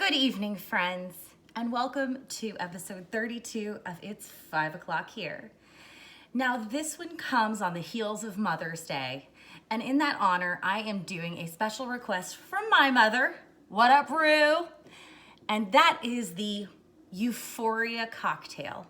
Good evening, friends, and welcome to episode 32 of It's 5 o'clock here. Now, this one comes on the heels of Mother's Day, and in that honor, I am doing a special request from my mother. What up, Rue? And that is the Euphoria cocktail.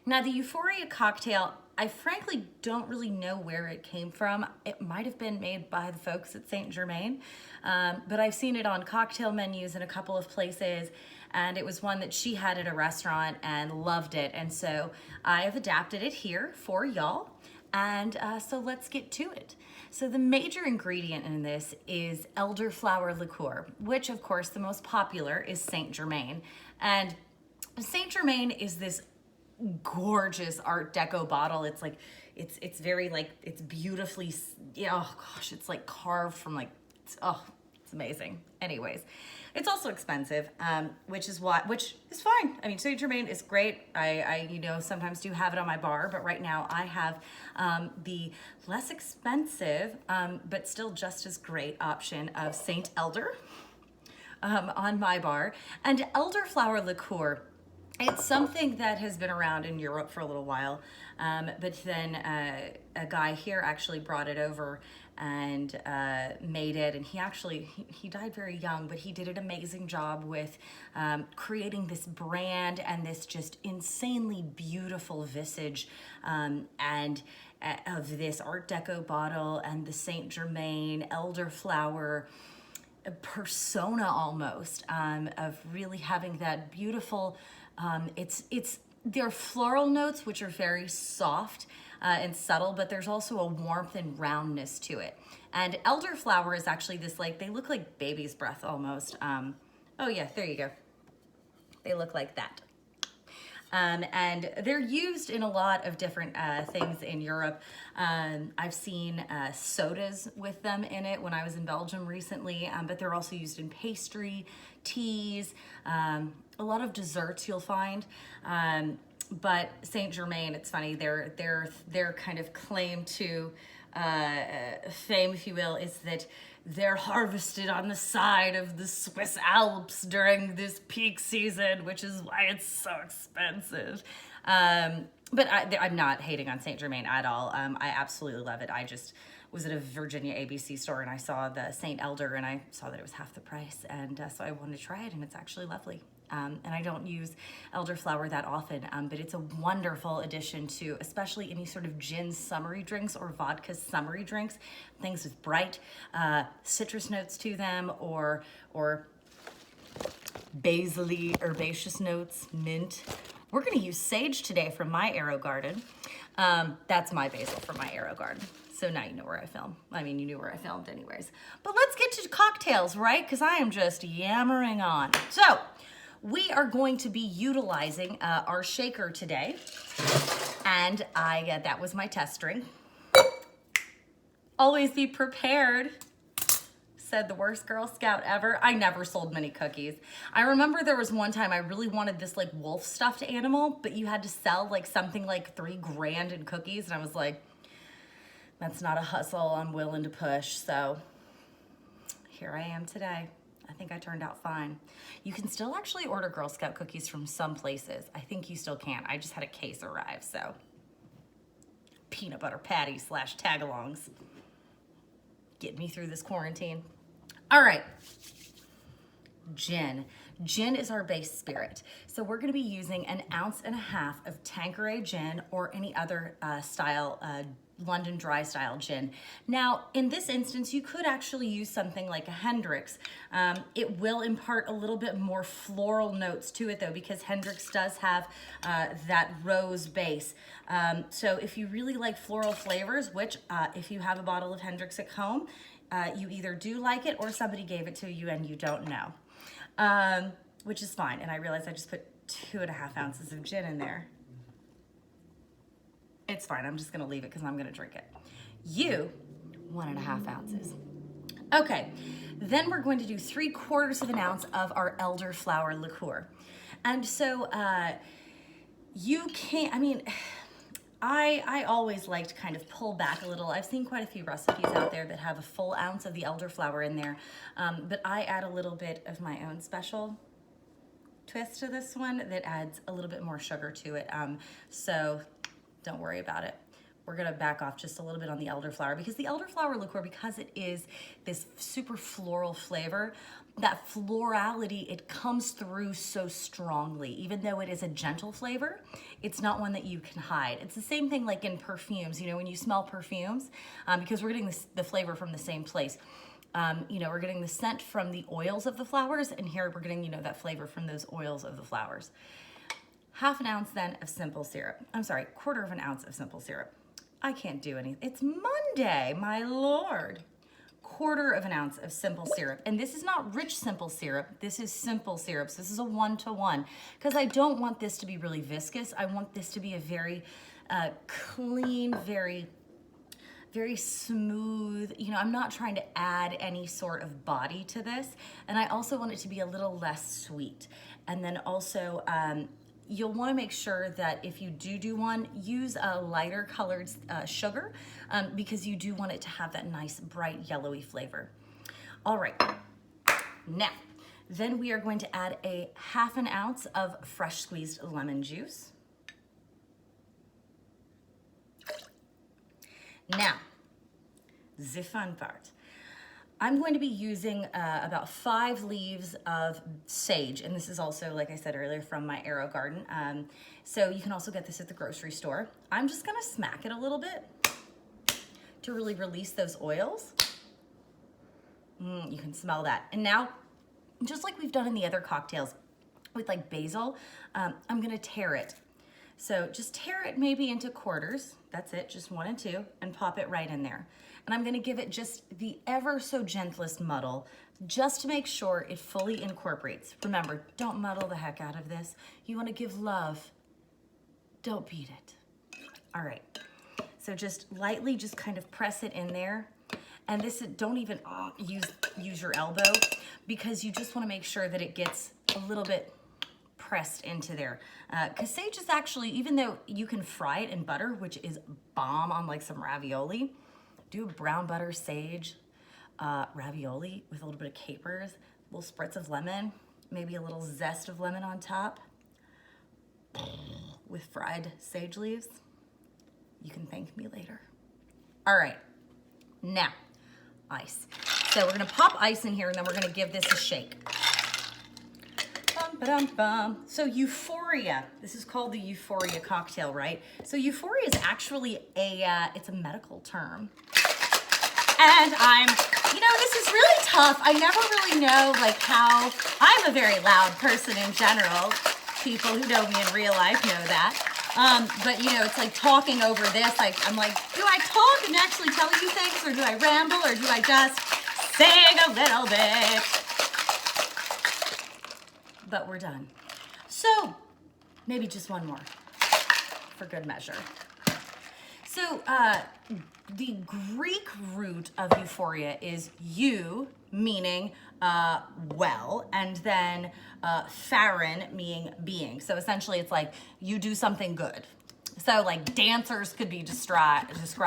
Now, the Euphoria cocktail, I frankly don't really know where it came from. It might have been made by the folks at Saint Germain, but I've seen it on cocktail menus in a couple of places, and it was one that she had at a restaurant and loved it. And so I have adapted it here for y'all. And so let's get to it. So the major ingredient in this is Elderflower Liqueur, which of course the most popular is Saint Germain. And Saint Germain is this gorgeous Art Deco bottle. It's like, it's very like, it's beautifully, oh gosh, it's like carved from like, it's amazing. Anyways, it's also expensive, which is fine. I mean, Saint Germain is great. I sometimes do have it on my bar, but right now I have the less expensive, but still just as great option of Saint Elder on my bar. And Elderflower Liqueur, it's something that has been around in Europe for a little while, but then a guy here actually brought it over and made it, and he died very young, but he did an amazing job with creating this brand and this just insanely beautiful visage and of this Art Deco bottle and the Saint Germain elderflower persona almost of really having that beautiful. There are floral notes, which are very soft and subtle, but there's also a warmth and roundness to it. And elderflower is actually this, like, they look like baby's breath almost. Oh yeah, there you go. They look like that. And they're used in a lot of different things in Europe. I've seen sodas with them in it when I was in Belgium recently, but they're also used in pastry, teas, a lot of desserts you'll find. But Saint Germain, it's funny, their kind of claim to fame, if you will, is that they're harvested on the side of the Swiss Alps during this peak season, which is why it's so expensive. But I'm not hating on Saint Germain at all. I absolutely love it. I just was at a Virginia ABC store and I saw the Saint Elder and I saw that it was half the price. And so I wanted to try it, and it's actually lovely. And I don't use elderflower that often, but it's a wonderful addition to especially any sort of gin summery drinks or vodka summery drinks, things with bright citrus notes to them, or basil-y herbaceous notes, mint. We're gonna use sage today from my Aero Garden. That's my basil from my Aero Garden. So now you know where I film. I mean, you knew where I filmed anyways. But let's get to cocktails, right? Because I am just yammering on. So we are going to be utilizing our shaker today. And that was my test string. Always be prepared, said the worst Girl Scout ever. I never sold many cookies. I remember there was one time I really wanted this like wolf stuffed animal, but you had to sell like something like $3 grand in cookies. And I was like, that's not a hustle I'm willing to push. So here I am today. I think I turned out fine. You can still actually order Girl Scout cookies from some places. I think you still can. I just had a case arrive, so. Peanut butter patty / tagalongs. Get me through this quarantine. All right. Gin. Gin is our base spirit. So we're gonna be using 1.5 ounces of Tanqueray gin or any other style London dry style gin. Now, in this instance, you could actually use something like a Hendrick's. It will impart a little bit more floral notes to it though, because Hendrick's does have that rose base. So if you really like floral flavors, which if you have a bottle of Hendrick's at home, you either do like it or somebody gave it to you and you don't know, which is fine. And I realized I just put 2.5 ounces of gin in there. It's fine, I'm just gonna leave it because I'm gonna drink it. 1.5 ounces. Okay, then we're going to do 3/4 ounce of our elderflower liqueur. And so you can't, I mean, I always like to kind of pull back a little. I've seen quite a few recipes out there that have a full ounce of the elderflower in there, but I add a little bit of my own special twist to this one that adds a little bit more sugar to it. So don't worry about it. We're gonna back off just a little bit on the elderflower because the elderflower liqueur, because it is this super floral flavor, that florality, it comes through so strongly. Even though it is a gentle flavor, it's not one that you can hide. It's the same thing like in perfumes, you know, when you smell perfumes, because we're getting the flavor from the same place. You know, we're getting the scent from the oils of the flowers, and here we're getting, you know, that flavor from those oils of the flowers. Half an ounce then of simple syrup. I'm sorry, quarter of an ounce of simple syrup. I can't do anything. It's Monday, my Lord. Quarter of an ounce of simple syrup. And this is not rich simple syrup. This is simple syrup. So this is a 1-to-1 because I don't want this to be really viscous. I want this to be a very clean, very smooth. You know, I'm not trying to add any sort of body to this. And I also want it to be a little less sweet. And then also, you'll want to make sure that if you do one, use a lighter colored sugar because you do want it to have that nice bright yellowy flavor. All right, now, then we are going to add a half an ounce of fresh squeezed lemon juice. Now, the fun part. I'm going to be using about 5 leaves of sage, and this is also, like I said earlier, from my Arrow garden. So you can also get this at the grocery store. I'm just gonna smack it a little bit to really release those oils. You can smell that. And now, just like we've done in the other cocktails with like basil, I'm gonna tear it. So just tear it maybe into quarters. That's it, just 1 and 2, and pop it right in there. And I'm gonna give it just the ever so gentlest muddle, just to make sure it fully incorporates. Remember, don't muddle the heck out of this. You wanna give love, don't beat it. All right, so just lightly just kind of press it in there. And this, don't even use your elbow because you just wanna make sure that it gets a little bit pressed into there. Because sage is actually, even though you can fry it in butter, which is bomb on like some ravioli, do a brown butter sage ravioli with a little bit of capers, little spritz of lemon, maybe a little zest of lemon on top with fried sage leaves. You can thank me later. All right, now ice. So we're gonna pop ice in here and then we're gonna give this a shake. So Euphoria, this is called the Euphoria cocktail, right? So Euphoria is actually it's a medical term. And you know, this is really tough. I never really know like how, I'm a very loud person in general. People who know me in real life know that. But you know, it's like talking over this, like, I'm like, do I talk and actually tell you things, or do I ramble, or do I just sing a little bit? But we're done. So maybe just one more for good measure. So the Greek root of euphoria is eu, meaning well, and then pharon, meaning being. So essentially it's like you do something good. So like dancers could be described as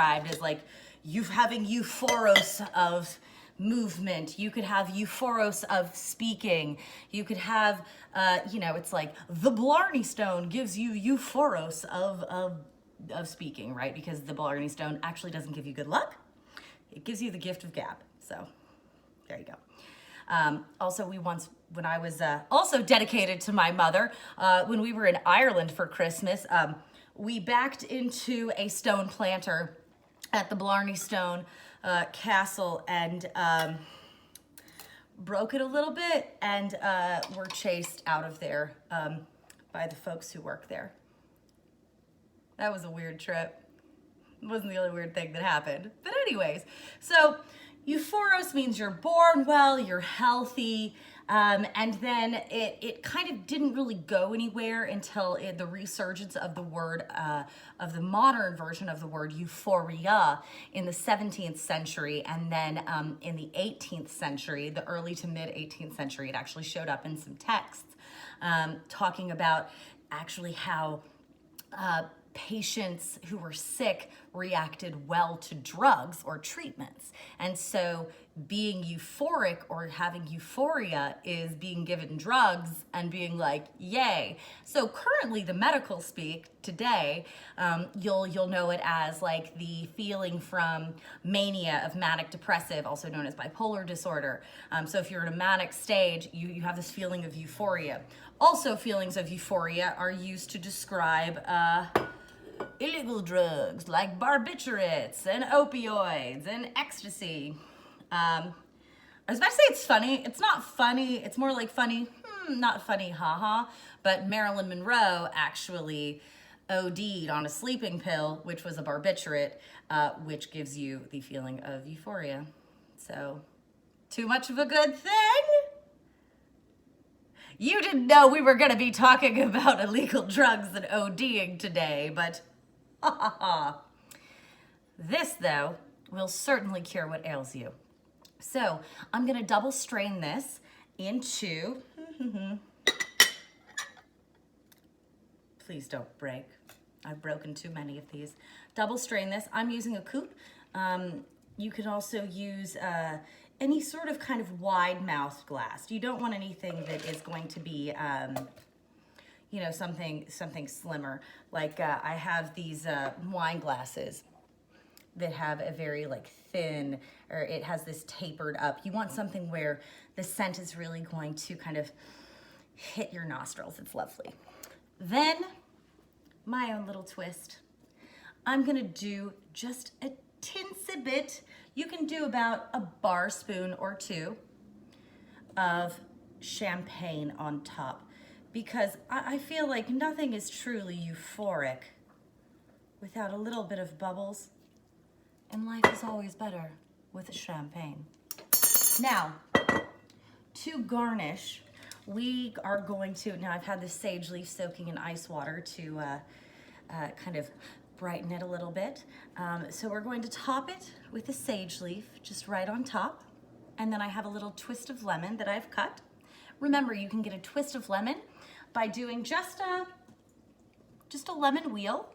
like you having euphoros of movement. You could have euphoros of speaking. You could have, you know, it's like the Blarney Stone gives you euphoros of speaking, right? Because the Blarney Stone actually doesn't give you good luck. It gives you the gift of gab. So there you go. Also, when I was also dedicated to my mother, when we were in Ireland for Christmas, we backed into a stone planter at the Blarney Stone castle and broke it a little bit and were chased out of there by the folks who work there. That was a weird trip. It wasn't the only weird thing that happened. But anyways, so euphoros means you're born well, you're healthy, and then it kind of didn't really go anywhere until the resurgence of the word, of the modern version of the word euphoria in the 17th century. And then in the 18th century, the early to mid 18th century, it actually showed up in some texts talking about actually how patients who were sick reacted well to drugs or treatments. And so being euphoric or having euphoria is being given drugs and being like, yay. So currently the medical speak today, you'll know it as like the feeling from mania of manic depressive, also known as bipolar disorder. So if you're in a manic stage, you have this feeling of euphoria. Also, feelings of euphoria are used to describe illegal drugs like barbiturates and opioids and ecstasy. I was about to say it's funny. It's not funny. It's more like funny, not funny, haha. But Marilyn Monroe actually OD'd on a sleeping pill, which was a barbiturate, which gives you the feeling of euphoria. So, too much of a good thing? You didn't know we were going to be talking about illegal drugs and ODing today, but ha ha ha. This, though, will certainly cure what ails you. So I'm going to double strain this into, please don't break. I've broken too many of these. Double strain this. I'm using a coupe. You can also use any sort of kind of wide mouthed glass. You don't want anything that is going to be, you know, something slimmer. Like I have these wine glasses that have a very like thin, or it has this tapered up. You want something where the scent is really going to kind of hit your nostrils. It's lovely. Then my own little twist. I'm gonna do just a tinsy bit. You can do about a bar spoon or two of champagne on top, because I feel like nothing is truly euphoric without a little bit of bubbles. And life is always better with champagne. Now, to garnish, we are going to, now I've had this sage leaf soaking in ice water to kind of brighten it a little bit. So we're going to top it with a sage leaf, just right on top. And then I have a little twist of lemon that I've cut. Remember, you can get a twist of lemon by doing just a lemon wheel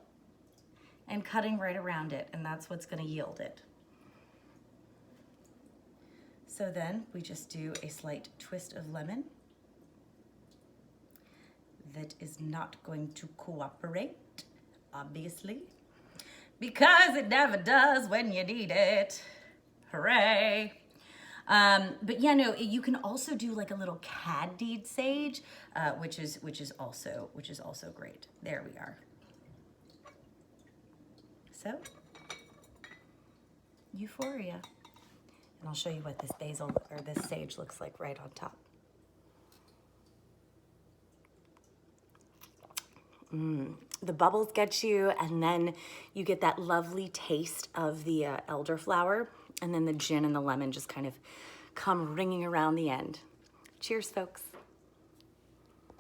and cutting right around it, and that's what's gonna yield it. So then we just do a slight twist of lemon that is not going to cooperate, obviously, because it never does when you need it. Hooray. But yeah, no, you can also do like a little candied sage, which is also great. There we are. So, euphoria. And I'll show you what this basil or this sage looks like right on top. The bubbles get you, and then you get that lovely taste of the elderflower, and then the gin and the lemon just kind of come ringing around the end. Cheers, folks.